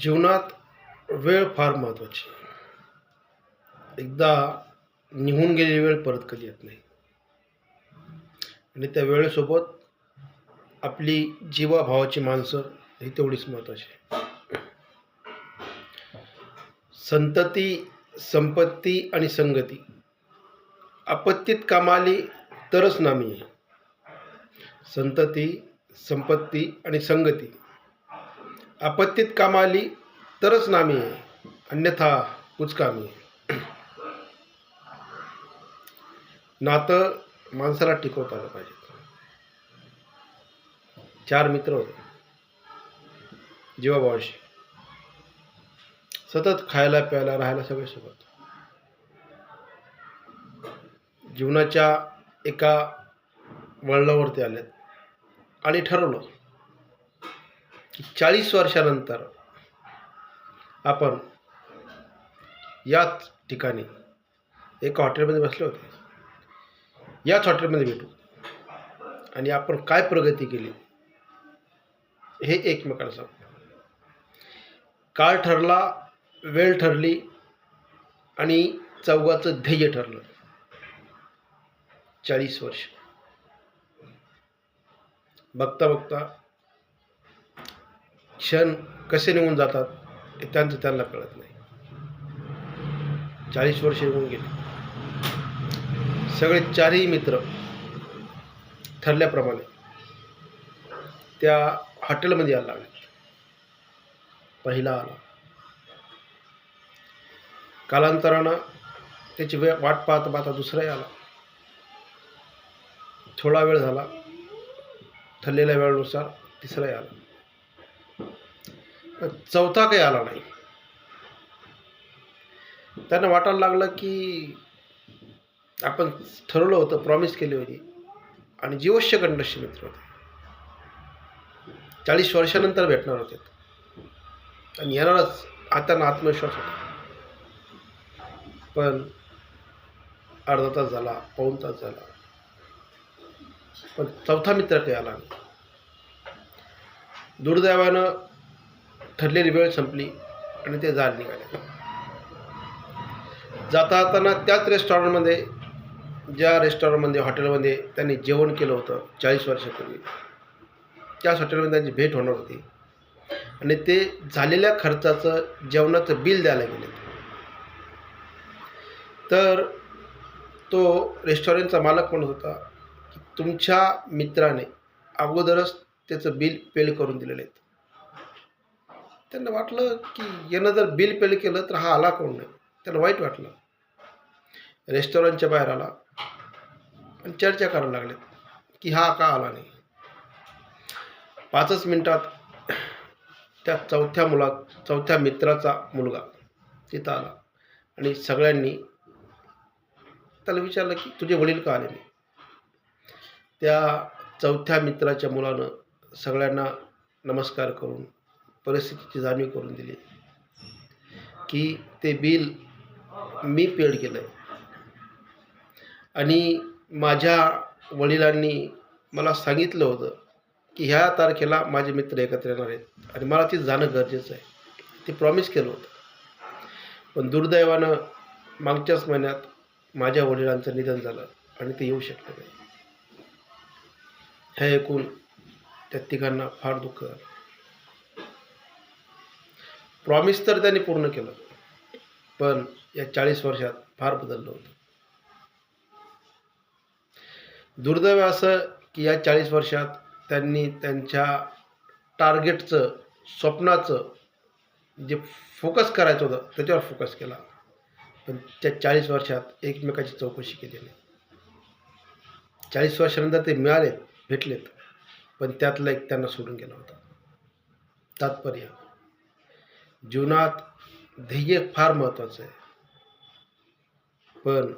जीवनात वेळ फार महत्त्वाची. एकदा निघून गेलेली वेळ परत कधी येत नाही आणि त्या वेळेसोबत आपली जीवाभावाची माणसं ही तेवढीच महत्त्वाची. संतती, संपत्ती आणि संगती आपत्तीत कामा आली तरच नामी आहे. संतती, संपत्ती आणि संगती आपत्तीत कामा आली तरच नामी आहे, अन्यथा कुचकामी आहे. नातं माणसाला टिकवता आलं पाहिजे. 4 मित्र होते जीवाभावाशी, सतत खायला प्यायला राहायला सगळे सोबत. जीवनाच्या एका वळणावरती आलेत आणि ठरवलं की 40 वर्षानंतर आपण याच ठिकाणी एका हॉटेलमध्ये बसले होते, याच हॉटेलमध्ये भेटू आणि आपण काय प्रगती केली हे एकमेकांना सांगू. काळ ठरला, वेळ ठरली आणि चौघाचं ध्येय ठरलं. 40 वर्ष. बघता बघता क्षण कसे निघून जातात हे त्यांना कळत नाही. 40 वर्ष निघून गेले. सगळे 4ही मित्र ठरल्याप्रमाणे त्या हॉटेलमध्ये यायला लागले. पहिला आला. कालांतरानं त्याची वाट पाहता पाहता दुसराही आला. थोडा वेळ झाला, ठरलेल्या वेळेनुसार तिसराही आला. चौथा काही आला नाही. त्यांना वाटायला लागलं की आपण ठरवलं होतं, प्रॉमिस केली होती आणि जीवश्य कंठस्थ मित्र होते. 40 वर्षानंतर भेटणार होते आणि येणारच हा त्यांना आत्मविश्वास होता. पण अर्धा तास झाला, पाऊण तास झाला, पण चौथा मित्र काही आला नाही. दुर्दैवानं ठरलेली वेळ संपली आणि ते जायला निघाले. जाता जाताना त्याच रेस्टॉरंटमध्ये, ज्या रेस्टॉरंटमध्ये हॉटेलमध्ये त्यांनी जेवण केलं होतं 40 वर्षापूर्वी, त्याच हॉटेलमध्ये त्यांची भेट होणार होती आणि ते झालेल्या खर्चाचं जेवणाचं बिल द्यायला गेले. तर तो रेस्टॉरंटचा मालक म्हणत होता की तुमच्या मित्राने अगोदरच त्याचं बिल पेड करून दिलेलं आहे. त्यांना वाटलं की यानं जर बिल पेड केलं तर हा आला कोण नाही. त्यांना वाईट वाटलं. रेस्टॉरंटच्या बाहेर आला आणि चर्चा करायला लागले की हा का आला नाही. 5च मिनिटात त्या चौथ्या मित्राचा मुलगा तिथं आला आणि सगळ्यांनी त्याला विचारलं की तुझे वडील का आले नाही. त्या चौथ्या मित्राच्या मुलानं सगळ्यांना नमस्कार करून परिस्थितीची जाणीव करून दिली की ते बिल मी पेड केलं आहे आणि माझ्या वडिलांनी मला सांगितलं होतं की ह्या तारखेला माझे मित्र एकत्र येणार आहेत आणि मला तिथं जाणं गरजेचं आहे. ते प्रॉमिस केलं होतं. पण दुर्दैवानं मागच्याच महिन्यात माझ्या वडिलांचं निधन झालं आणि ते येऊ शकले नाही. हे ऐकून त्या तिघांना फार दुःख झालं. प्रॉमिस तर त्यांनी पूर्ण केलं, पण या 40 वर्षात फार बदललं होतं. दुर्दैव असं की या 40 वर्षात त्यांनी त्यांच्या टार्गेटचं, स्वप्नाचं जे फोकस करायचं होतं त्याच्यावर फोकस केला, पण त्या 40 वर्षात एकमेकाची चौकशी केली नाही. 40 वर्षानंतर ते मिळालेत, भेटलेत, पण त्यातलं एक त्यांना सोडून गेला होता. तात्पर्य, जीवनात ध्येय फार महत्त्वाचं आहे, पण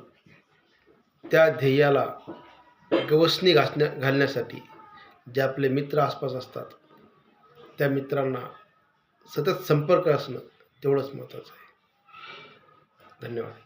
त्या ध्येयाला गवसणी घालण्यासाठी जे आपले मित्र आसपास असतात त्या मित्रांना सतत संपर्क असणं तेवढंच महत्त्वाचं आहे. धन्यवाद.